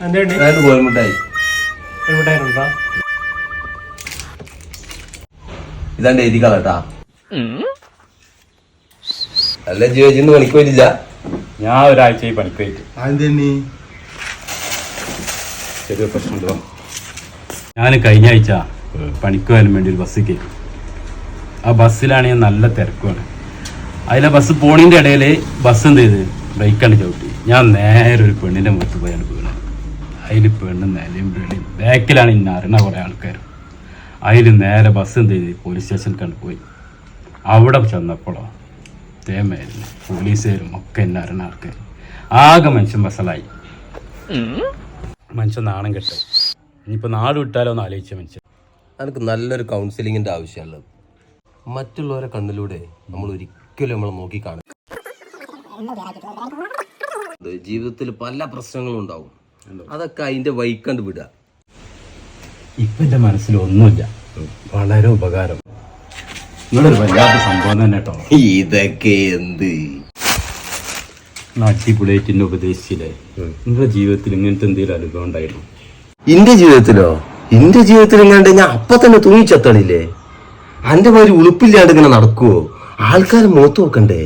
കോൽമുട്ടായി ഇതാണ്ട് എഴുതി കളട്ടാ. അല്ല ജിന്ന് പണിക്ക് പോയിട്ടില്ല? ഞാൻ ഒരാഴ്ചയായി പണിക്ക് പോയിട്ട്. ചെറിയ പ്രശ്നമുണ്ടോ? ഞാൻ കഴിഞ്ഞ ആഴ്ച പണിക്ക് പോകാൻ വേണ്ടി ഒരു ബസ് കയറി. ആ ബസ്സിലാണെങ്കിൽ നല്ല തിരക്കുമാണ്. അതിലെ ബസ് പോണിൻ്റെ ഇടയിൽ ബസ് എന്ത് ചെയ്ത് ബ്രേക്കാണ് ചവിട്ടി. ഞാൻ നേരെ ഒരു പെണ്ണിൻ്റെ മുഖത്ത് പോയാണ് വീണത്. അതിൽ പെണ്ണ് നിലയും വെളിയും ബാക്കിലാണ് ഇന്ന അറിഞ്ഞ കുറേ ആൾക്കാർ. അതിൽ നേരെ ബസ് എന്ത് ചെയ്ത് പോലീസ് സ്റ്റേഷനിൽ കണ്ട് പോയി. അവിടെ ചെന്നപ്പോഴോ തേമായിരുന്നു പോലീസുകാരും ഒക്കെ എന്നെ അറിഞ്ഞ ആൾക്കാർ. ആകെ മനുഷ്യൻ ബസ്സലായി. മനുഷ്യൻ നാണം കെട്ടെ. ഇനിയിപ്പോൾ നാട് വിട്ടാലോ എന്ന് ആലോചിച്ച മനുഷ്യൻ. എനിക്ക് നല്ലൊരു കൗൺസിലിങ്ങിൻ്റെ ആവശ്യമുള്ളത്. മറ്റുള്ളവരെ കണ്ണിലൂടെ നമ്മൾ ഒരിക്കലും നമ്മൾ നോക്കി കാണും. ജീവിതത്തിൽ പല പ്രശ്നങ്ങളും ഉണ്ടാവും. അതൊക്കെ അതിൻ്റെ വൈക്കണ്ട് വിടുക. ഇപ്പം എൻ്റെ മനസ്സിൽ ഒന്നുമില്ല. വളരെ ഉപകാരം. നിങ്ങളൊരു വല്ലാത്ത സംഭവം തന്നെ കേട്ടോ. ഇതൊക്കെ എന്ത് അടിപൊളിയായിട്ട് ഉപദേശിച്ചില്ലേ? നിങ്ങളുടെ ജീവിതത്തിൽ ഇങ്ങനത്തെ എന്തെങ്കിലും അനുഭവം ഉണ്ടായിരുന്നു? എന്റെ ജീവിതത്തിലോ? എന്റെ ജീവിതത്തിൽ ഇങ്ങാണ്ട് ഞാൻ അപ്പൊ തന്നെ തൂങ്ങിച്ചത്തണില്ലേ? അന്റെ മാതിരി ഉളുപ്പില്ലാണ്ട് ഇങ്ങനെ നടക്കുവോ? ആൾക്കാരെ മുഖത്ത് നോക്കണ്ടേ?